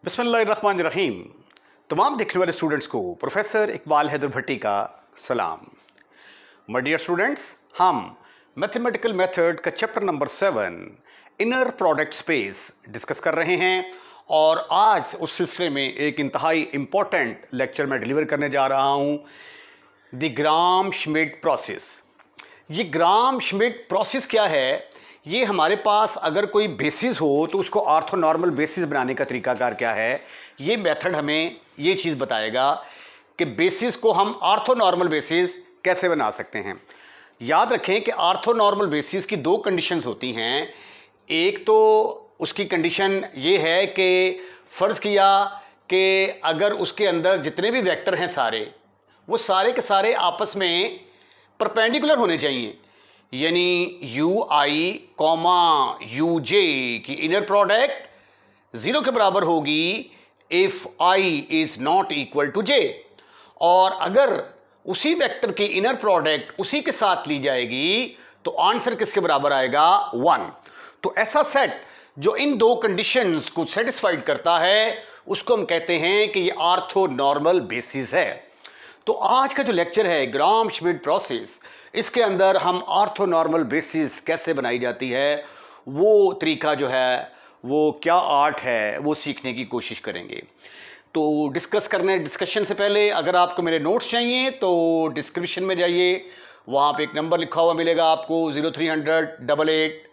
बिस्मिल्लाहिर्रहमानिर्रहीम। तमाम देखने वाले स्टूडेंट्स को प्रोफेसर इकबाल हैदर भट्टी का सलाम। माय डियर स्टूडेंट्स, हम मैथमेटिकल मेथड का chapter number 7 inner product space discuss कर रहे हैं और आज उस सिलसिले में एक इंतहाई इम्पॉर्टेंट लेक्चर मैं डिलीवर करने जा रहा हूं, द ग्राम श्मिट प्रोसेस। ये ग्राम श्मिट प्रोसेस क्या है? ये हमारे पास अगर कोई बेसिस हो तो उसको ऑर्थोनॉर्मल बेसिस बनाने का तरीकाकार क्या है, ये मेथड हमें ये चीज़ बताएगा कि बेसिस को हम ऑर्थोनॉर्मल बेसिस कैसे बना सकते हैं। याद रखें कि ऑर्थोनॉर्मल बेसिस की दो कंडीशंस होती हैं। एक तो उसकी कंडीशन ये है कि फ़र्ज़ किया कि अगर उसके अंदर जितने भी वेक्टर हैं सारे, वो सारे के सारे आपस में परपेंडिकुलर होने चाहिए, यानी U I comma U J की इनर प्रोडक्ट 0 के बराबर होगी if I is not equal to J. और अगर उसी वेक्टर की इनर प्रोडक्ट उसी के साथ ली जाएगी तो आंसर किसके बराबर आएगा? 1। तो ऐसा सेट जो इन दो कंडीशंस को सेटिस्फाइड करता है उसको हम कहते हैं कि ये ऑर्थोनॉर्मल बेसिस है। तो आज का जो लेक्चर है ग्राम श्मिट प्रोसेस, इसके अंदर हम ऑर्थोनॉर्मल बेसिस कैसे बनाई जाती है, वो तरीका जो है, वो क्या आर्ट है, वो सीखने की कोशिश करेंगे। तो डिस्कशन से पहले अगर आपको मेरे नोट्स चाहिए तो डिस्क्रिप्शन में जाइए, वहाँ पे एक नंबर लिखा हुआ मिलेगा आपको 030088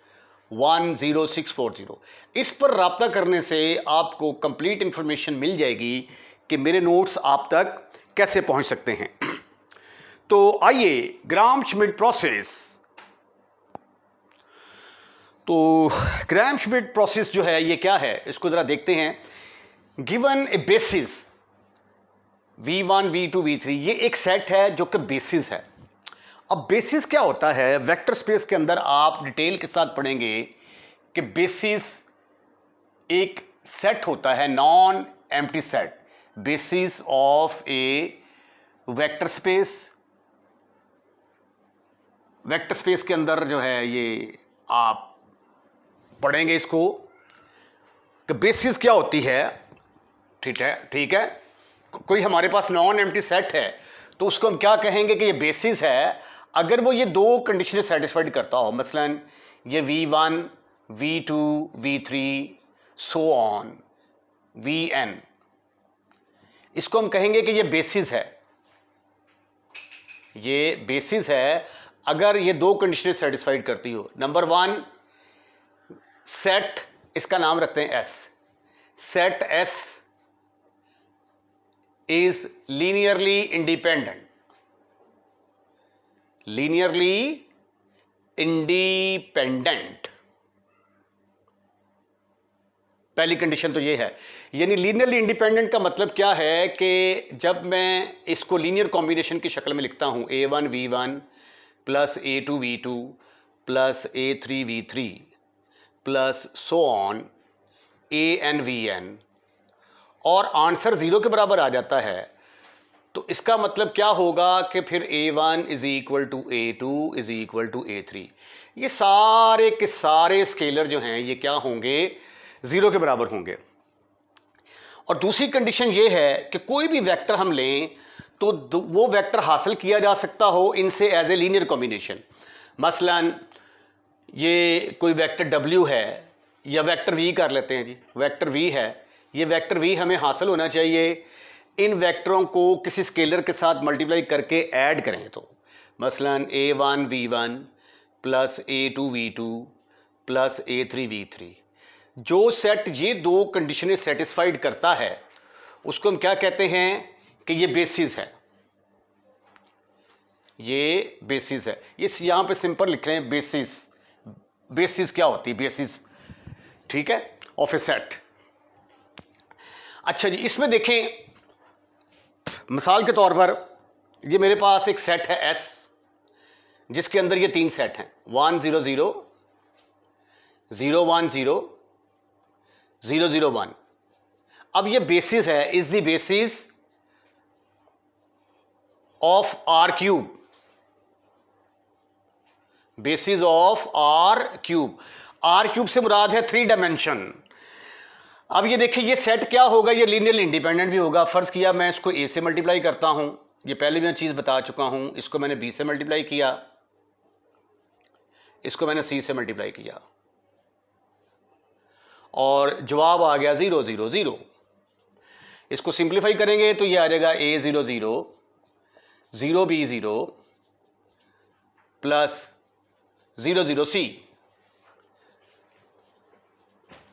10640। इस पर रब्ता करने से आपको कंप्लीट इन्फॉर्मेशन मिल जाएगी कि मेरे नोट्स आप तक कैसे पहुँच सकते हैं। तो आइए ग्राम श्मिट प्रोसेस। तो ग्राम श्मिट प्रोसेस जो है ये क्या है, इसको ज़रा देखते हैं। गिवन ए बेसिस v1 v2 v3, ये एक सेट है जो कि बेसिस है। अब बेसिस क्या होता है, वेक्टर स्पेस के अंदर आप डिटेल के साथ पढ़ेंगे कि बेसिस एक सेट होता है, non empty set, basis of A vector space. Vector space के अंदर जो है ये आप पढ़ेंगे इसको कि बेसिस क्या होती है। ठीक है। कोई हमारे पास नॉन एम्प्टी सेट है तो उसको हम क्या कहेंगे कि ये बेसिस है अगर वो ये दो कंडीशनें सेटिस्फाइड करता हो। मसलन ये v1 v2 v3 so on vn, इसको हम कहेंगे कि ये बेसिस है। ये बेसिस है अगर ये दो कंडीशनें सेटिस्फाइड करती हो। नंबर 1 सेट, इसका नाम रखते हैं S। Set S is linearly independent. Linearly independent, पहली कंडीशन तो ये है। यानी लीनियरली इंडिपेंडेंट का मतलब क्या है कि जब मैं इसको लीनियर कॉम्बिनेशन की शक्ल में लिखता हूं, a1 v1 plus a2 v2 plus a3 v3 plus so on an vn, और आंसर 0 के बराबर आ जाता है, तो इसका मतलब क्या होगा कि फिर a1 is equal to a2 is equal to a3। ये सारे के सारे स्केलर जो हैं ये क्या होंगे? 0 के बराबर होंगे। और दूसरी कंडीशन ये है कि कोई भी वेक्टर हम लें तो वो वेक्टर हासिल किया जा सकता हो इनसे एज ए लीनियर कॉम्बिनेशन। मसलन ये कोई वेक्टर w है या वेक्टर v कर लेते हैं जी, वेक्टर v है, ये वेक्टर v हमें हासिल होना चाहिए इन वेक्टरों को किसी स्केलर के साथ मल्टीप्लाई करके ऐड करें तो। मसलन a1 v1 plus a2 v2 plus a3 v3, जो सेट ये दो कंडीशनें सेटिस्फाइड करता है उसको हम क्या कहते हैं कि ये बेसिस है। ये बेसिस है। ये यहाँ पे सिंपल लिख रहे हैं बेसिस। बेसिस क्या होती है? बेसिस, ठीक है, ऑफ ए सेट। अच्छा जी, इसमें देखें मिसाल के तौर पर ये मेरे पास एक सेट है S जिसके अंदर ये तीन सेट हैं 1 0 0 0 1 0 0 0 1। अब ये बेसिस है, is the basis of R cube, basis of R cube. R cube से मुराद है 3 डायमेंशन। अब ये देखिए ये सेट क्या होगा, ये लीनियरली इंडिपेंडेंट भी होगा। फर्ज किया मैं इसको ए से मल्टीप्लाई करता हूं, ये पहले भी मैं चीज बता चुका हूं। इसको मैंने बी से मल्टीप्लाई किया, इसको मैंने सी से मल्टीप्लाई किया और जवाब आ गया 0 0 0। इसको सिंप्लीफाई करेंगे तो ये आ जाएगा a 0 0 0 b 0 प्लस 0 0 c।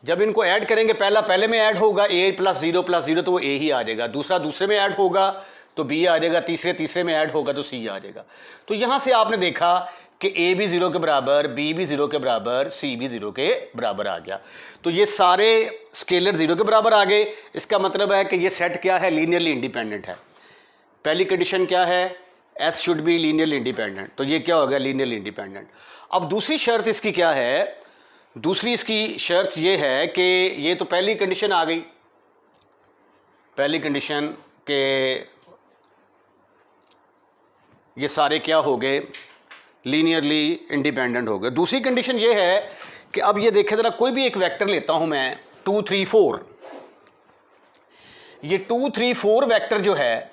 जब इनको ऐड करेंगे, पहला पहले में ऐड होगा a प्लस 0 तो वो a ही आ जाएगा, दूसरा दूसरे में ऐड होगा तो b आ जाएगा, तीसरे में ऐड होगा तो c आ जाएगा। तो यहां से आपने देखा कि a भी 0 के बराबर, b भी 0 के बराबर, c भी 0 के बराबर आ गया। तो ये सारे स्केलर 0 के बराबर आ गए। इसका मतलब है कि ये सेट क्या है, लीनियरली इंडिपेंडेंट है। पहली कंडीशन क्या है, s should be linearly independent, तो ये क्या हो गया, लीनियरली इंडिपेंडेंट। अब दूसरी शर्त इसकी क्या है, दूसरी इसकी शर्त ये है कि ये तो पहली कंडीशन आ गई, पहली कंडीशन के ये सारे क्या हो गए, लीनियरली इंडिपेंडेंट हो गए। दूसरी कंडीशन ये है कि अब ये देखें ज़रा, कोई भी एक वेक्टर लेता हूं मैं 2 3 4, ये 2 3 4 वेक्टर जो है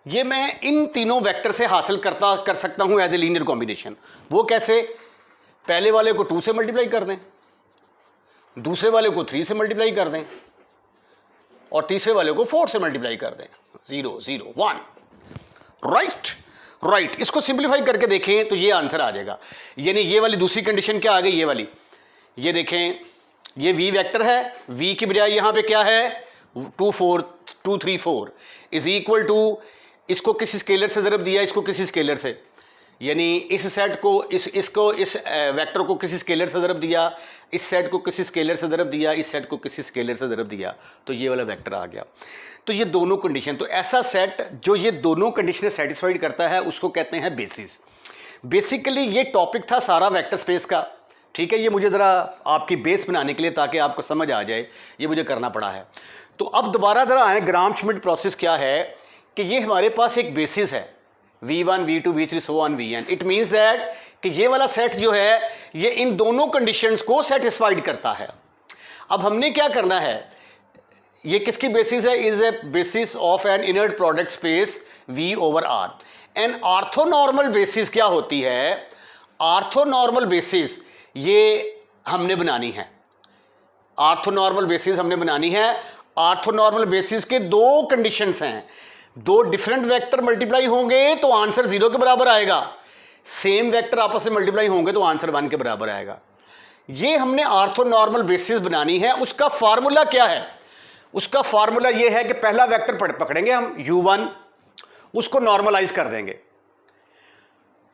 ये मैं इन तीनों वेक्टर से हासिल कर सकता हूं एज ए लीनियर कॉम्बिनेशन। वो कैसे, पहले वाले को 2 से मल्टीप्लाई कर दें, दूसरे वाले को 3 से मल्टीप्लाई कर दें और तीसरे वाले को 4 से मल्टीप्लाई कर दें, 0 0 1। राइट, इसको सिंप्लीफाई करके देखें तो ये आंसर आ जाएगा। यानी ये वाली दूसरी कंडीशन क्या आ गई, ये वाली, ये देखें, ये v वेक्टर है, v की बजाय यहां पे क्या है 2 3 4 इज इक्वल टू, इसको किसी स्केलर से ज़रब दिया, इसको किसी स्केलर से, यानी इस सेट को इस वेक्टर को किसी स्केलर से ज़रब दिया, इस सेट को किसी स्केलर से ज़रब दिया, इस सेट को किसी स्केलर से ज़रब दिया, तो ये वाला वेक्टर आ गया। तो ये दोनों कंडीशन, तो ऐसा सेट जो ये दोनों कंडीशनें सेटिस्फाइड करता है उसको कहते हैं बेसिस। बेसिकली ये टॉपिक था सारा वेक्टर स्पेस का, ठीक है। ये मुझे ज़रा आपकी बेस बनाने के लिए, ताकि आपको समझ आ जाए, ये मुझे करना पड़ा है। तो अब दोबारा ज़रा आए, ग्राम श्मिट प्रोसेस क्या है कि ये हमारे पास एक बेसिस है v1 v2 v3 so on vn। It means that कि ये वाला सेट जो है ये इन दोनों कंडीशंस को सेटिस्फाइड करता है। अब हमने क्या करना है, ये किसकी बेसिस है, is a basis of N inert product space v over r। N orthonormal basis क्या होती है, ऑर्थोनॉर्मल बेसिस ये हमने बनानी है, ऑर्थोनॉर्मल बेसिस हमने बनानी है। ऑर्थोनॉर्मल बेसिस के दो कंडीशंस हैं, दो डिफरेंट वेक्टर मल्टीप्लाई होंगे तो आंसर 0 के बराबर आएगा, सेम वेक्टर आपस में मल्टीप्लाई होंगे तो आंसर 1 के बराबर आएगा। ये हमने ऑर्थोनॉर्मल बेसिस बनानी है। उसका फार्मूला क्या है, उसका फार्मूला ये है कि पहला वेक्टर पकड़ेंगे हम u1, उसको नॉर्मलाइज कर देंगे।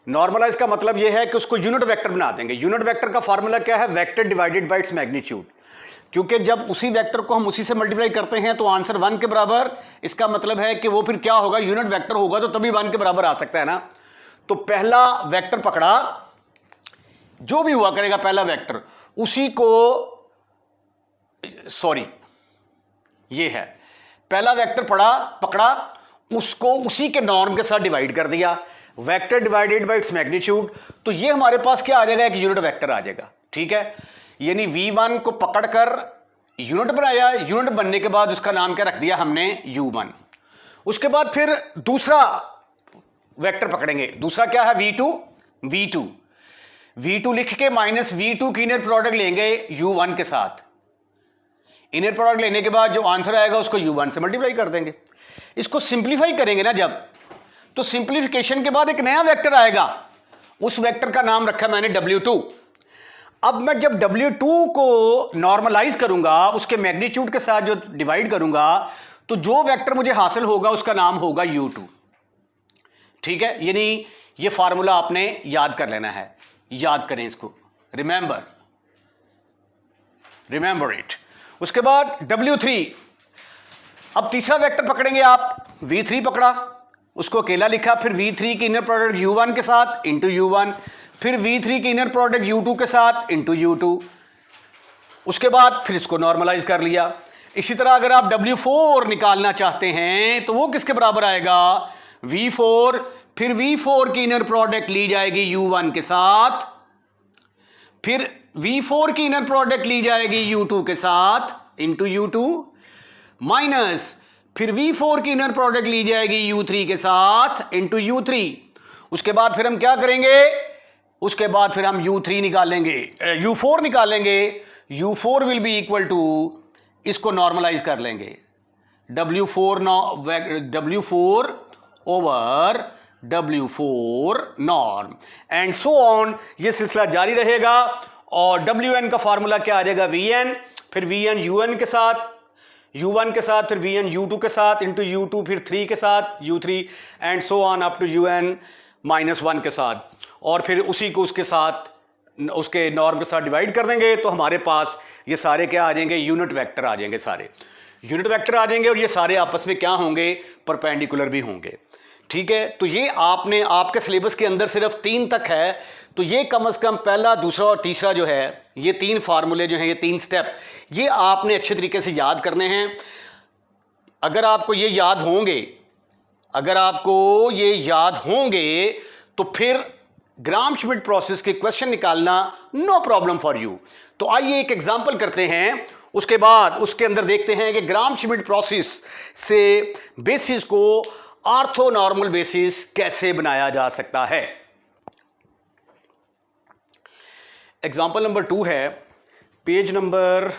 नॉर्मलाइज का मतलब यह है कि उसको यूनिट वेक्टर बना देंगे। यूनिट वेक्टर का फार्मूला क्या है, vector divided by its magnitude, क्योंकि जब उसी वेक्टर को हम उसी से मल्टीप्लाई करते हैं तो आंसर 1 के बराबर, इसका मतलब है कि वो फिर क्या होगा, यूनिट वेक्टर होगा तो तभी 1 के बराबर आ सकता है ना। तो पहला वेक्टर पकड़ा, जो भी हुआ करेगा पहला वेक्टर, उसी को, सॉरी ये है, पहला वेक्टर पकड़ा, उसको उसी के नॉर्म के साथ डिवाइड कर दिया, vector divided by its magnitude. तो ये हमारे पास क्या आ जाएगा, एक यूनिट वेक्टर आ जाएगा, ठीक है। यानी v1 को पकड़कर यूनिट बनाया, यूनिट बनने के बाद उसका नाम क्या रख दिया हमने, u1। उसके बाद फिर दूसरा वेक्टर पकड़ेंगे, दूसरा क्या है v2 लिख के माइनस v2 की इनर प्रोडक्ट लेंगे u1 के साथ। इनर प्रोडक्ट लेने के बाद जो आंसर आएगा उसको u1 से मल्टीप्लाई कर देंगे। इसको सिंप्लीफाई करेंगे ना जब, तो सिंप्लीफिकेशन के बाद एक नया वेक्टर आएगा, उस वेक्टर का नाम रखा मैंने w2। अब मैं जब w2 को नॉर्मलाइज करूंगा, उसके मैग्नीट्यूड के साथ जो डिवाइड करूंगा, तो जो वेक्टर मुझे हासिल होगा उसका नाम होगा u2, ठीक है। यानी ये फार्मूला आपने याद कर लेना है, याद करें इसको, रिमेंबर इट। उसके बाद w3, अब तीसरा वेक्टर पकड़ेंगे आप, v3 पकड़ा, उसको अकेला लिखा, फिर v3 की इनर प्रोडक्ट u1 के साथ इंटू u1, फिर v3 की इनर प्रोडक्ट u2 के साथ इंटू u2। उसके बाद फिर इसको नॉर्मलाइज कर लिया। इसी तरह अगर आप w4 निकालना चाहते हैं तो वो किसके बराबर आएगा, v4, फिर v4 की इनर प्रोडक्ट ली जाएगी u1 के साथ, फिर v4 की इनर प्रोडक्ट ली जाएगी u2 के साथ, इंटू U2 माइनस फिर V4 की इनर प्रोडक्ट ली जाएगी U3 के साथ इंटू U3। उसके बाद फिर हम क्या करेंगे, उसके बाद फिर हम U3 निकालेंगे, U4 निकालेंगे। U4 will be equal to, इसको नॉर्मलाइज कर लेंगे, W4 over W4 norm and so on, ये सिलसिला जारी रहेगा। और Wn का फार्मूला क्या आ जाएगा, Vn, फिर Vn Un के साथ, U1 के साथ, फिर Vn U2 के साथ इंटू U2, फिर 3 के साथ U3 and so on up to UN -1 के साथ। और फिर उसी को उसके साथ, उसके नॉर्म के साथ डिवाइड कर देंगे तो हमारे पास ये सारे क्या आ जाएंगे, यूनिट वेक्टर आ जाएंगे, सारे यूनिट वेक्टर आ जाएंगे। और ये सारे आपस में क्या होंगे, परपेंडिकुलर भी होंगे। ठीक है, तो ये आपने आपके सिलेबस के अंदर सिर्फ 3 तक है, तो ये कम से कम पहला, दूसरा और तीसरा जो है, ये 3 फार्मूले जो हैं, ये 3 स्टेप, ये आपने अच्छे तरीके से याद करने हैं। अगर आपको ये याद होंगे, अगर आपको ये याद होंगे तो फिर ग्राम श्मिट प्रोसेस के क्वेश्चन निकालना नो प्रॉब्लम फॉर यू। तो आइए एक एग्जांपल करते हैं, उसके बाद उसके अंदर देखते हैं कि ग्राम श्मिट प्रोसेस से बेसिस को ऑर्थोनॉर्मल बेसिस कैसे बनाया जा सकता है। एग्जांपल नंबर 2 है पेज नंबर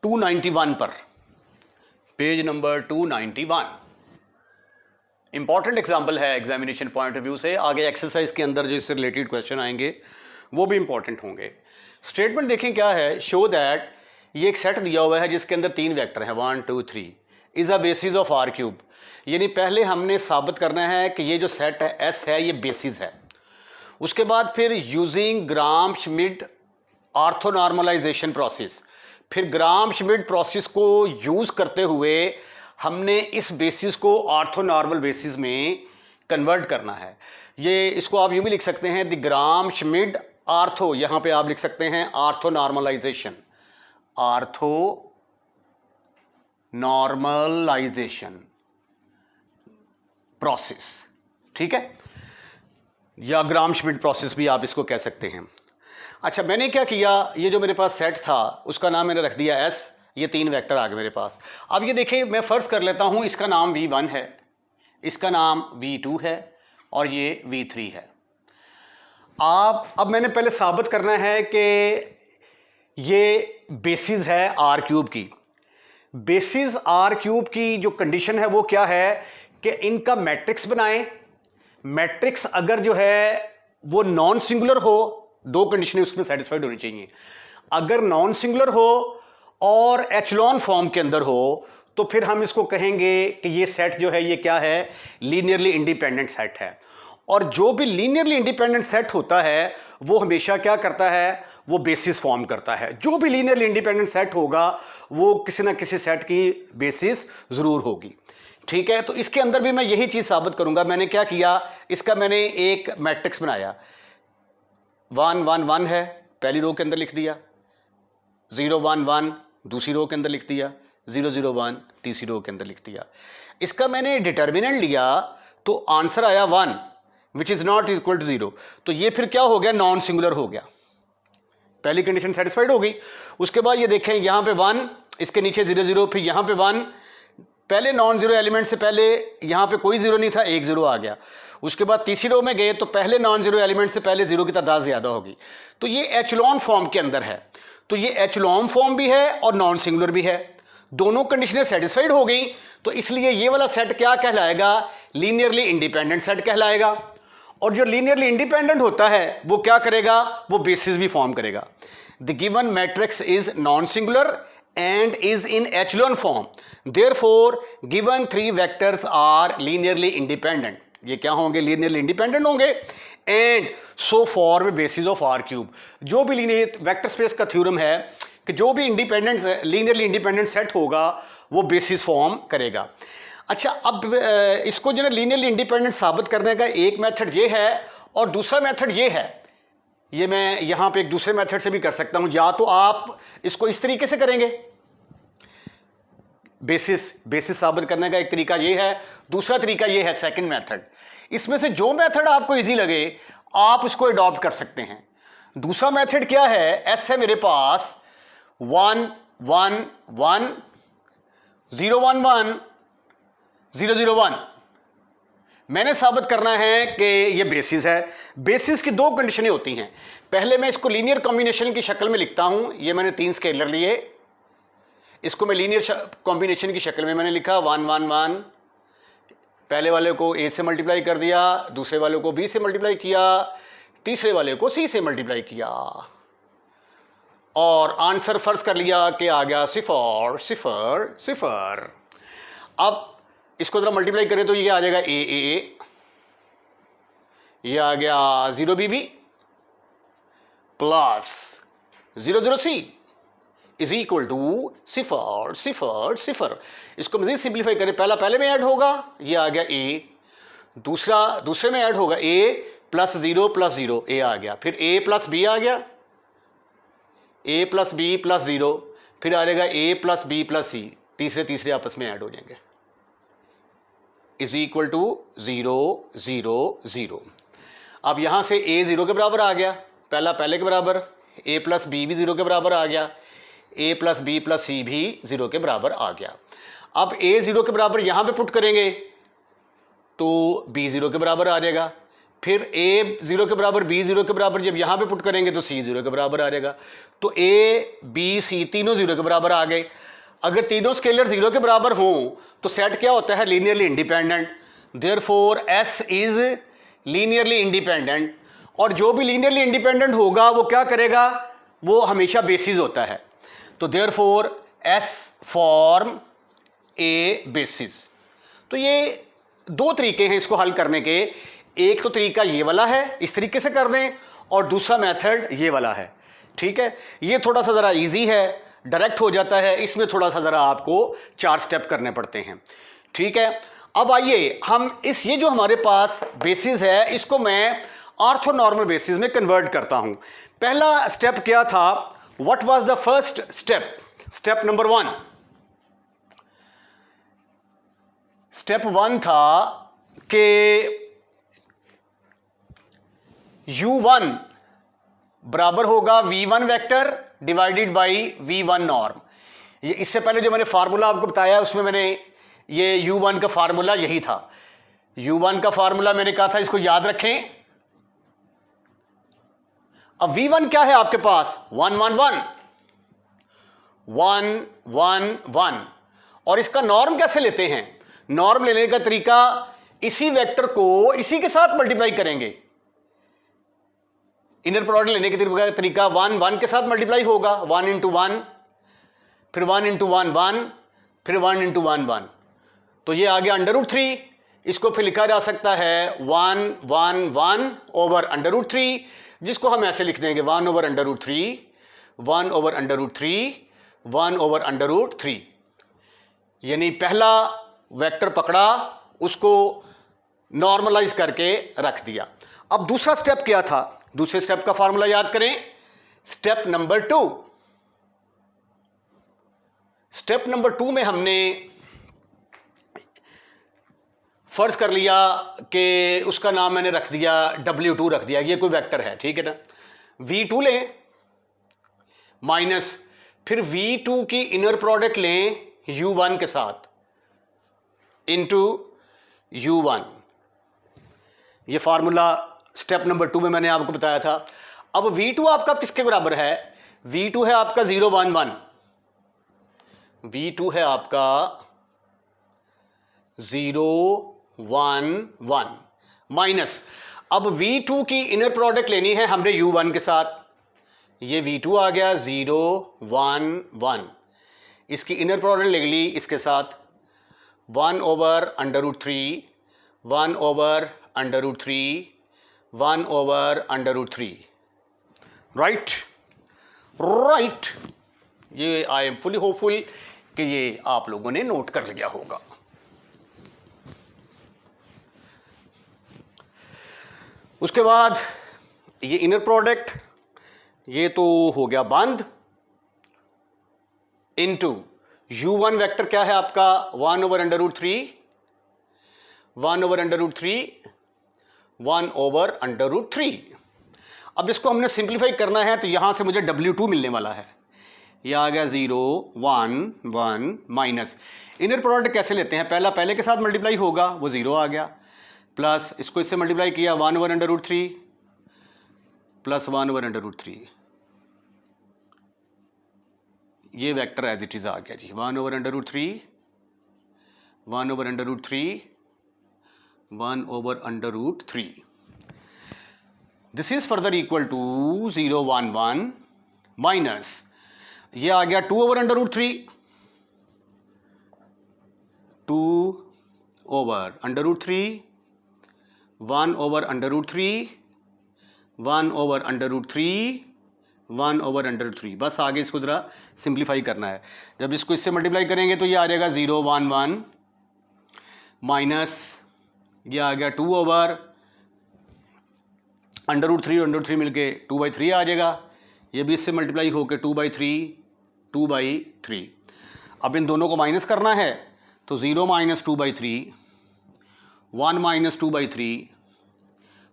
291 पर, पेज नंबर 291। इंपॉर्टेंट एग्जाम्पल है एग्जामिनेशन पॉइंट ऑफ व्यू से। आगे एक्सरसाइज के अंदर जो इससे रिलेटेड क्वेश्चन आएंगे वो भी इंपॉर्टेंट होंगे। स्टेटमेंट देखें क्या है, शो दैट, ये एक सेट दिया हुआ है जिसके अंदर 3 वेक्टर हैं 1 2 3, is a basis of R cube. यानी पहले हमने साबित करना है कि ये जो सेट है S है, ये बेसिस है। उसके बाद फिर using Gram Schmidt orthonormalisation process, फिर ग्राम श्मिट प्रोसेस को यूज करते हुए हमने इस बेसिस को ऑर्थोनॉर्मल बेसिस में कन्वर्ट करना है। ये इसको आप यूं भी लिख सकते हैं, द ग्राम श्मिट आर्थो, यहां पे आप लिख सकते हैं orthonormalisation, orthonormalisation process. ठीक है, या ग्राम श्मिट प्रोसेस भी आप इसको कह सकते हैं। अच्छा, मैंने क्या किया, ये जो मेरे पास सेट था उसका नाम मैंने रख दिया S, ये 3 वेक्टर आ गए मेरे पास। अब ये देखिए, मैं फर्ज कर लेता हूं इसका नाम V1 है, इसका नाम V2 है और ये V3 है। अब मैंने पहले साबित करना है कि ये बेसिस है R क्यूब की। बेसिस R क्यूब की जो कंडीशन है वो क्या है कि इनका मैट्रिक्स बनाएं। मैट्रिक्स अगर जो है वो नॉन सिंगुलर हो, 2 कंडीशनें उसमें सेटिस्फाइड होनी चाहिए। अगर नॉन सिंगुलर हो और एचलॉन फॉर्म के अंदर हो तो फिर हम इसको कहेंगे कि ये सेट जो है ये क्या है, लीनियरली इंडिपेंडेंट सेट है। और जो भी लीनियरली इंडिपेंडेंट सेट होता है वो हमेशा क्या करता है, वो बेसिस फॉर्म करता है। जो भी लीनियरली इंडिपेंडेंट सेट होगा वो किसी ना किसी सेट की बेसिस जरूर होगी। ठीक है, तो इसके अंदर भी मैं यही चीज साबित करूंगा। मैंने क्या किया, इसका मैंने एक मैट्रिक्स बनाया, 1 1 1 है, पहली रो के अंदर लिख दिया, 0 1 1 दूसरी रो के अंदर लिख दिया, 0 0 1 तीसरी रो के अंदर लिख दिया। इसका मैंने डिटर्मिनेंट लिया तो आंसर आया 1 which is not equal to 0। तो ये फिर क्या हो गया, नॉन सिंगुलर हो गया। पहली कंडीशन सेटिस्फाइड हो गई। उसके बाद ये देखें, यहां पे 1, इसके नीचे 0 0, फिर यहां पे 1, पहले नॉन जीरो एलिमेंट से पहले यहां पे कोई जीरो नहीं था, 1 0 आ गया। उसके बाद तीसरी रो में गए तो पहले नॉन जीरो एलिमेंट से पहले जीरो की तादाद ज्यादा होगी। तो ये एचलॉन फॉर्म के अंदर है, तो ये एचलॉन फॉर्म भी है और नॉन सिंगुलर भी है। दोनों कंडीशनें सेटिस्फाइड हो गई, तो इसलिए ये वाला सेट क्या कहलाएगा, लीनियरली इंडिपेंडेंट सेट कहलाएगा। और जो लीनियरली इंडिपेंडेंट होता है वो क्या करेगा, वो बेसिस भी फॉर्म करेगा। The given matrix is non singular and is in echelon form, therefore given 3 vectors are linearly independent। ये क्या होंगे, linearly independent होंगे and so form basis of R cube। जो भी लीनियर वेक्टर स्पेस का theorem है कि जो भी इंडिपेंडेंट लीनियरली इंडिपेंडेंट सेट होगा वो बेसिस फॉर्म करेगा। अच्छा, अब इसको जो है लीनियरली इंडिपेंडेंट साबित करने का एक मेथड ये है और दूसरा मेथड ये है। ये मैं यहां पे एक दूसरे मेथड से भी कर सकता हूं, या तो आप इसको इस तरीके से करेंगे, बेसिस साबित करने का एक तरीका ये है, दूसरा तरीका ये है सेकंड मेथड। इसमें से जो मेथड आपको इजी लगे आप उसको अडॉप्ट कर सकते हैं। दूसरा मेथड क्या है, एस है मेरे पास 1 1 1 0 1 1 0 0 1। मैंने साबित करना है कि ये बेसिस है। बेसिस की दो कंडीशनें होती हैं। पहले मैं इसको लीनियर कॉम्बिनेशन की शक्ल में लिखता हूं। ये मैंने 3 स्केलर लिए, इसको मैं लीनियर कॉम्बिनेशन की शक्ल में मैंने लिखा 1 1 1। पहले वाले को a से मल्टीप्लाई कर दिया, दूसरे वाले को b से मल्टीप्लाई किया, तीसरे वाले को c से मल्टीप्लाई किया, और आंसर फर्ज कर लिया कि आ गया 0 0 0। अब इसको जरा मल्टीप्लाई करें तो ये आ जाएगा a, ये आ गया 0 b plus 0 0 c is equal to 0 0 0। इसको मजीद सिंप्लीफाई करें, पहला पहले में ऐड होगा, ये आ गया a, दूसरे में ऐड होगा a प्लस 0 प्लस 0, a आ गया, फिर a प्लस b आ गया, a प्लस b प्लस 0, फिर आ जाएगा a plus b plus c, तीसरे आपस में ऐड हो जाएंगे, इज इक्वल टू 0 0 0। अब यहां से a 0 के बराबर आ गया, पहला पहले के बराबर, a प्लस b भी 0 के बराबर आ गया, a plus b plus c भी 0 के बराबर आ गया। अब a 0 के बराबर यहां पे पुट करेंगे तो b 0 के बराबर आ जाएगा, फिर a 0 के बराबर b 0 के बराबर जब यहां पे पुट करेंगे तो c 0 के बराबर आ जाएगा। तो a b c तीनों 0 के बराबर आ गए। अगर तीनों स्केलर 0 के बराबर हों तो सेट क्या होता है? Linearly independent. Therefore s is linearly independent, और जो भी लीनियरली इंडिपेंडेंट होगा वो क्या करेगा? वो हमेशा बेसिस होता है। तो देयरफॉर s फॉर्म ए बेसिस। तो ये दो तरीके हैं इसको हल करने के। एक तो तरीका ये वाला है, इस तरीके से कर दें, और दूसरा मेथड ये वाला है। ठीक है, ये थोड़ा सा ज़रा इजी है, डायरेक्ट हो जाता है, इसमें थोड़ा सा ज़रा आपको 4 स्टेप करने पड़ते हैं। ठीक है, अब आइए हम ये जो हमारे पास बेसिस है इसको मैं ऑर्थोनॉर्मल बेसिस में कन्वर्ट करता हूं। पहला स्टेप क्या था? What was the first step? Step number 1। Step 1 था कि u1 बराबर होगा v1 vector divided by v1 norm. ये इससे पहले जो मैंने फार्मूला आपको बताया उसमें मैंने ये u1 का फार्मूला यही था। u1 का फार्मूला मैंने कहा था इसको याद रखें। अब v1 क्या है आपके पास? 1 1 1 1 1 1। और इसका नॉर्म कैसे लेते हैं? नॉर्म लेने का तरीका, इसी वेक्टर को इसी के साथ मल्टीप्लाई करेंगे। इनर प्रोडक्ट लेने के तरीका 1 1 के साथ मल्टीप्लाई होगा, 1 इंटू 1, फिर 1 इंटू 1 1, फिर 1 इंटू 1 1। तो ये आ गया √3। इसको फिर लिखा जा सकता है 1 1 1 ओवर √3, जिसको हम ऐसे लिख देंगे 1 ओवर √3, 1 ओवर √3, 1 ओवर √3। यानी पहला वेक्टर पकड़ा, उसको नॉर्मलाइज करके रख दिया। अब दूसरा स्टेप क्या था? दूसरे स्टेप का फॉर्मूला याद करें। Step number 2। स्टेप नंबर 2 में हमने फर्ज कर लिया कि उसका नाम मैंने रख दिया W2 रख दिया, ये कोई वेक्टर है, ठीक है ना। V2 लें माइनस, फिर V2 की इनर प्रोडक्ट लें U1 के साथ इंटू U1। ये फार्मूला स्टेप नंबर 2 में मैंने आपको बताया था। अब V2 आपका किसके बराबर है? V2 है आपका 0 1 1। V2 है आपका 0 1 1 माइनस, अब V2 की इनर प्रोडक्ट लेनी है हमने U1 के साथ। ये V2 आ गया 0 1 1, इसकी इनर प्रोडक्ट ले ली इसके साथ 1 over √3, 1 over √3, 1 over √3। Right right. ये आई एम फुली होपफुल कि ये आप लोगों ने नोट कर लिया होगा। उसके बाद ये इनर प्रोडक्ट, ये तो हो गया बंद, इनटू U1 वेक्टर क्या है आपका? 1 ओवर √3, 1 ओवर √3, 1 ओवर √3। अब इसको हमने सिंप्लीफाई करना है तो यहां से मुझे W2 मिलने वाला है। ये आ गया 0 1 1 माइनस इनर प्रोडक्ट कैसे लेते हैं, पहला पहले के साथ मल्टीप्लाई होगा, वो 0 आ गया, प्लस इसको इससे मल्टीप्लाई किया 1/√3 प्लस 1/√3, ये वेक्टर एज इट इज आ गया जी, 1/√3 1/√3 1/√3। This is further equal to 0 1 1 minus ये आ गया 2/√3 2/√3 1/√3 1/√3 1/√3। बस आगे इसको ज़रा सिंप्लीफाई करना है। जब इसको इससे मल्टीप्लाई करेंगे तो ये आ जाएगा 0 1 1 माइनस ये आ गया 2/√3 मिलके 2/3 आ जाएगा, ये भी इससे मल्टीप्लाई होकर 2/3 अब इन दोनों को माइनस करना है तो 0 - 2/3 1 - 2/3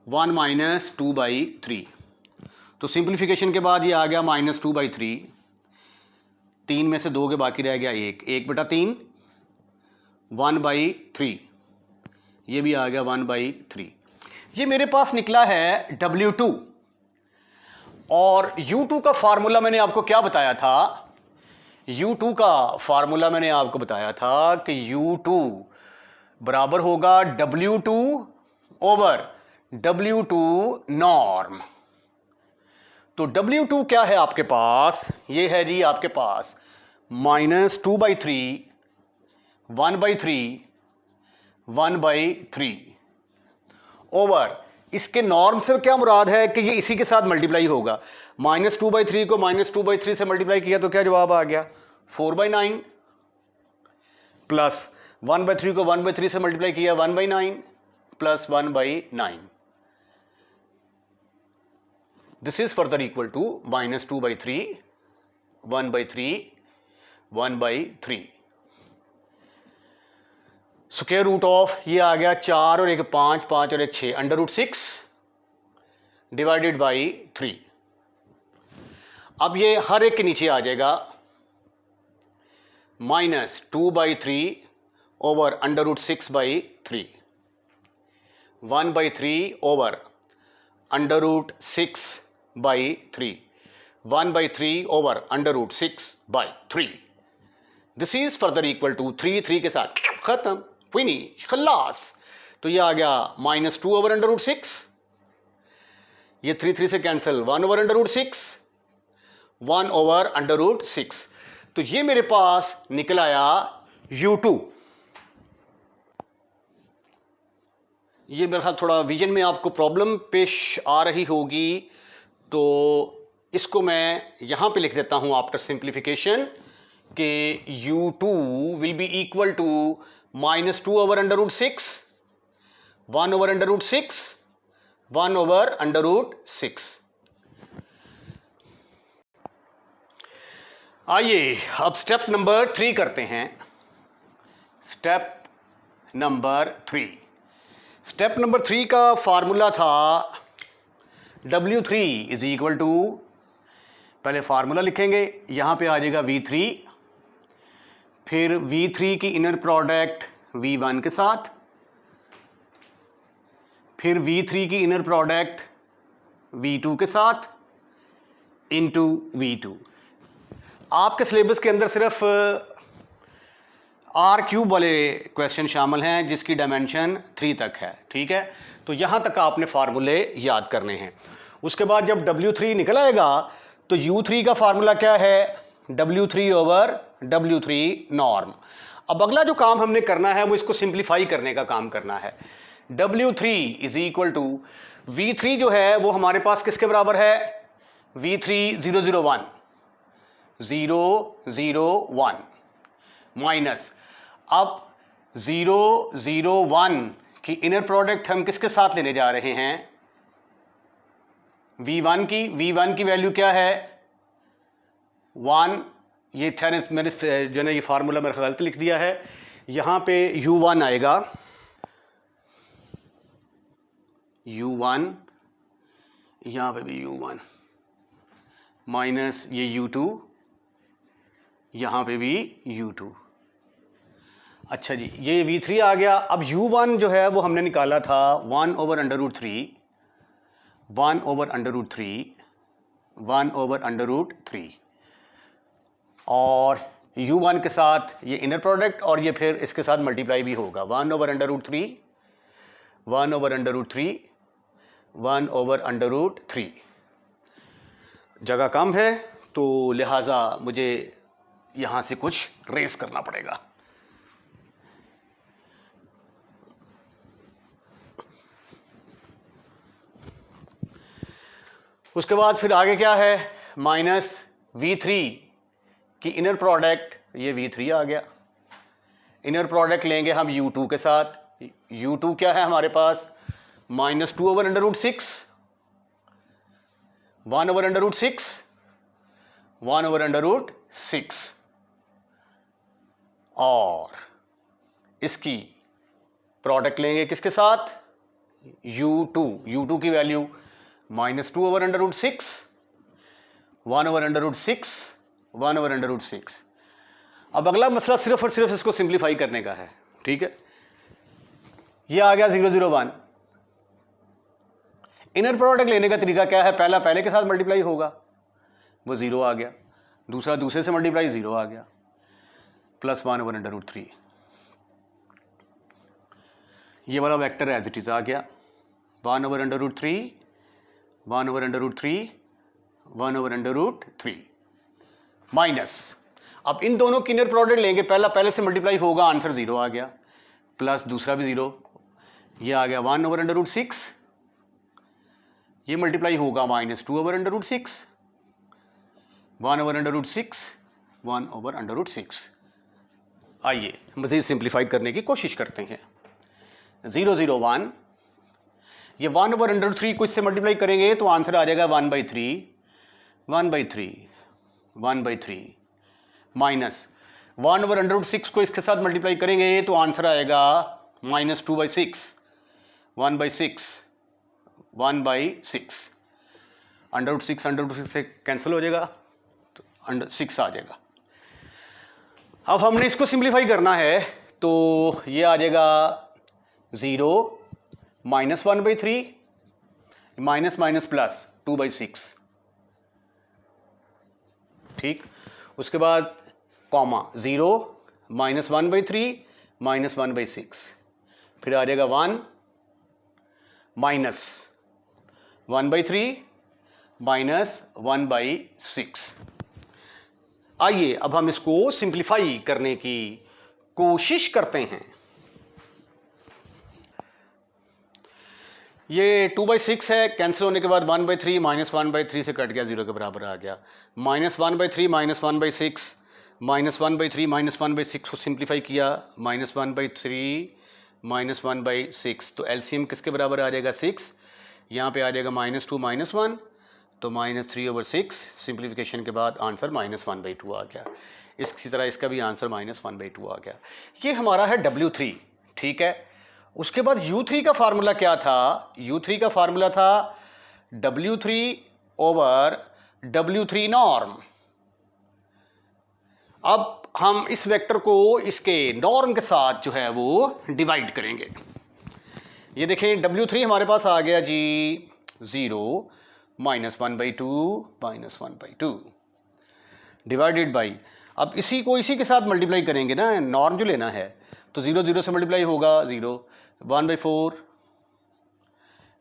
1 - 2/3, तो सिंप्लीफिकेशन के बाद ये आ गया -2/3, 3 में से 2 के बाकी रह गया 1/3 1/3, ये भी आ गया 1/3। ये मेरे पास निकला है W2 और U2 का फार्मूला मैंने आपको क्या बताया था, U2 का फार्मूला मैंने आपको बताया था कि U2 बराबर होगा W2 ओवर W2 नॉर्म। तो W2 क्या है आपके पास, ये है जी आपके पास -2/3 1/3 1/3 ओवर, इसके नॉर्म से क्या मुराद है कि ये इसी के साथ मल्टीप्लाई होगा, -2/3 को -2/3 से मल्टीप्लाई किया तो क्या जवाब आ गया 4/9 प्लस 1/3 को 1/3 से मल्टीप्लाई किया 1/9 plus 1/9। This is further equal to -2/3 1/3 1/3। Square root of ये आ गया 4 और 1 5 5 और 1 6 √6 डिवाइडेड बाई 3। अब ये हर एक के नीचे आ जाएगा -2/3 over √6/3 1/3 over √6/3 1/3 over √6/3। This is further equal to 3 3 के साथ खत्म, फिनिश, खल्लास। तो ये आ गया -2 ओवर √6, ये 3 3 से कैंसिल 1 ओवर √6 1 ओवर √6। तो ये मेरे पास निकल आया U2। ये मेरे ख्याल थोड़ा विजन में आपको प्रॉब्लम पेश आ रही होगी, तो इसको मैं यहाँ पे लिख देता हूँ आफ्टर सिंप्लीफिकेशन कि U2 will be equal to -2 over √6 1 over √6 1 over √6। आइए अब स्टेप नंबर 3 करते हैं। स्टेप नंबर 3, स्टेप नंबर 3 का फार्मूला था W3 इज इक्वल टू, पहले फार्मूला लिखेंगे, यहाँ पे आ जाएगा V3, फिर V3 की इनर प्रोडक्ट V1 के साथ, फिर V3 की इनर प्रोडक्ट V2 के साथ इनटू V2। आपके सिलेबस के अंदर सिर्फ R³ वाले क्वेश्चन शामिल हैं जिसकी डायमेंशन 3 तक है, ठीक है। तो यहाँ तक आपने फार्मूले याद करने हैं। उसके बाद जब W3 निकल आएगा तो U3 का फार्मूला क्या है, W3 ओवर W3 नॉर्म। अब अगला जो काम हमने करना है वो इसको सिंप्लीफाई करने का काम करना है। W3 is equal to V3 जो है वो हमारे पास किसके बराबर है, V3 0 0 1 0 0 1 माइनस, अब 0 0 1 की इनर प्रोडक्ट हम किसके साथ लेने जा रहे हैं, V1 की। V1 की वैल्यू क्या है 1, ये मैंने जो है ये फार्मूला मेरा गलत लिख दिया है, यहाँ पे U1 आएगा, U1 यहाँ पे भी U1 माइनस ये U2 यहाँ पे भी u2। अच्छा जी, ये v3 आ गया। अब u1 जो है वो हमने निकाला था 1/√3, 1/√3, 1/√3, और u1 के साथ ये इनर प्रोडक्ट और ये फिर इसके साथ मल्टीप्लाई भी होगा। 1/√3, 1/√3, 1/√3। जगह कम है तो लिहाजा मुझे यहाँ से कुछ रेस करना पड़ेगा। उसके बाद फिर आगे क्या है, माइनस v3 की इनर प्रोडक्ट, ये v3 आ गया। इनर प्रोडक्ट लेंगे हम u2 के साथ। u2 क्या है हमारे पास, -2/√6, 1/√6, 1/√6, और इसकी प्रोडक्ट लेंगे किसके साथ, u2 की वैल्यू -2/√6, 1/√6, 1/√6। अब अगला मसला सिर्फ और सिर्फ इसको सिंप्लीफाई करने का है, ठीक है। ये आ गया 0, 0, 1। इनर प्रोडक्ट लेने का तरीका क्या है, पहला पहले के साथ मल्टीप्लाई होगा, वो 0 आ गया, दूसरा दूसरे से मल्टीप्लाई 0 आ गया, प्लस 1/√3। ये वाला वेक्टर एज इट इज आ गया, 1/√3, 1/√3, 1/√3 माइनस। अब इन दोनों की इनर प्रोडक्ट लेंगे, पहला पहले से मल्टीप्लाई होगा, आंसर 0 आ गया, प्लस दूसरा भी 0, ये आ गया 1/√6, ये मल्टीप्लाई होगा -2/√6, 1/√6, 1/√6। आइए मज़ीद सिंप्लीफाई करने की कोशिश करते हैं। 0, 0, 1, ये 1/√3 को इससे मल्टीप्लाई करेंगे तो आंसर आ जाएगा 1/3, 1/3, 1/3, माइनस 1/√6 को इसके साथ मल्टीप्लाई करेंगे तो आंसर आएगा -2/6, 1/6, 1/6, √6 से कैंसिल हो जाएगा तो 6 आ जाएगा। अब हमने इसको सिंप्लीफाई करना है तो ये आ जाएगा 0, -1/3, माइनस माइनस प्लस 2/6, ठीक। उसके बाद कॉमा 0, -1/3, -1/6, फिर आ जाएगा 1, -1/3, -1/6। आइए अब हम इसको सिंप्लीफाई करने की कोशिश करते हैं। ये 2/6 है, कैंसिल होने के बाद 1/3, -1/3 से कट गया, 0 के बराबर आ गया। -1/3, -1/6, -1/3, -1/6 को सिंप्लीफाई किया, -1/3, -1/6, तो एलसीएम किसके बराबर आ जाएगा, 6। यहाँ पे आ जाएगा -2, -1, तो -3/6। सिंप्लीफिकेशन के बाद आंसर -1/2 आ गया। इसी तरह इसका भी आंसर -1/2 आ गया। ये हमारा है W3, ठीक है। उसके बाद U3 का फार्मूला क्या था, U3 का फार्मूला था W3/W3 नॉर्म। अब हम इस वेक्टर को इसके नॉर्म के साथ जो है वो डिवाइड करेंगे। ये देखें W3 हमारे पास आ गया जी 0, -1/2, -1/2 डिवाइडेड बाई, अब इसी को इसी के साथ मल्टीप्लाई करेंगे ना, नॉर्म जो लेना है, तो 0, 0 से मल्टीप्लाई होगा 0, 1/4,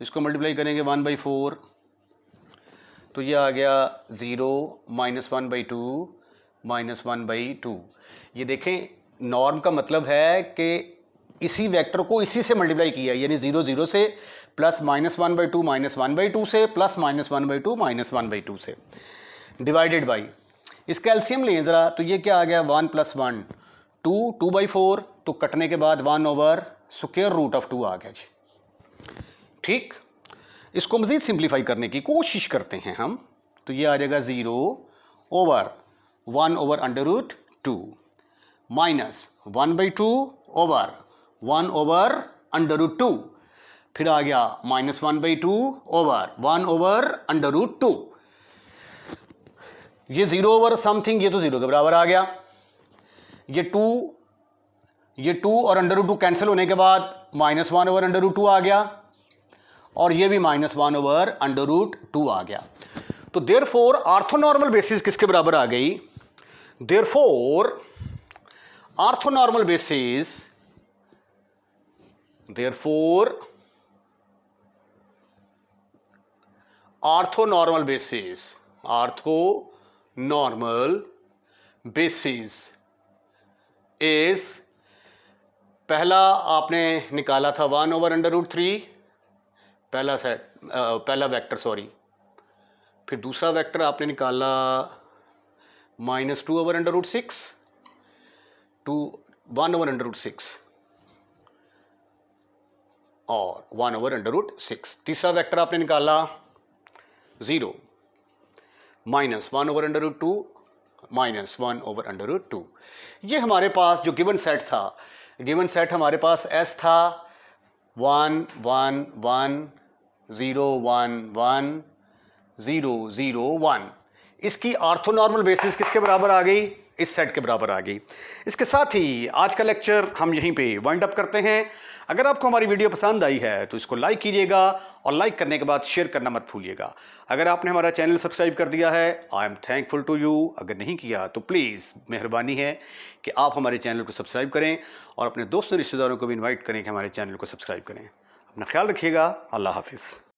इसको मल्टीप्लाई करेंगे 1/4, तो ये आ गया 0, -1/2, -1/2। ये देखें नॉर्म का मतलब है कि इसी वेक्टर को इसी से मल्टीप्लाई किया, यानी 0, 0 से, प्लस -1/2, -1/2 से, प्लस -1/2, -1/2 से, डिवाइडेड बाई, इसका एलसीएम लें ज़रा, तो ये क्या आ गया, 1 + 1 2, 2/4, तो कटने के बाद 1/√2 आ गया जी, ठीक। इसको मज़ीद सिंप्लीफाई करने की कोशिश करते हैं हम, तो ये आ जाएगा 0 ओवर 1/√2 माइनस 1/2 ओवर 1/√2, फिर आ गया -1/2 ओवर 1/√2। ये 0 ओवर समथिंग, ये तो 0 के बराबर आ गया, ये टू और √2 कैंसिल होने के बाद -1/√2 आ गया, और ये भी -1/√2 आ गया। तो देयरफॉर ऑर्थोनॉर्मल बेसिस किसके बराबर आ गई? देयरफॉर ऑर्थोनॉर्मल बेसिस इज, पहला आपने निकाला था 1/√3, पहला वेक्टर, सॉरी, फिर दूसरा वेक्टर आपने निकाला -2/√6 टू 1/√6 और 1/√6। तीसरा वेक्टर आपने निकाला 0, -1/√2 -1/√2। ये हमारे पास जो गिवन सेट था, गिवन सेट हमारे पास S था 1 1 1 0 1 1 0 0 1। इसकी ऑर्थोनॉर्मल बेसिस किसके बराबर आ गई? इस सेट के बराबर आ गई। इसके साथ ही आज का लेक्चर हम यहीं पे वाइंड अप करते हैं। अगर आपको हमारी वीडियो पसंद आई है तो इसको लाइक कीजिएगा, और लाइक करने के बाद शेयर करना मत भूलिएगा। अगर आपने हमारा चैनल सब्सक्राइब कर दिया है, I am thankful to you. अगर नहीं किया तो प्लीज़ मेहरबानी है कि आप हमारे चैनल को सब्सक्राइब करें, और अपने दोस्तों रिश्तेदारों को भी इन्वाइट करें कि हमारे चैनल को सब्सक्राइब करें। अपना ख्याल रखिएगा। अल्लाह हाफिज़।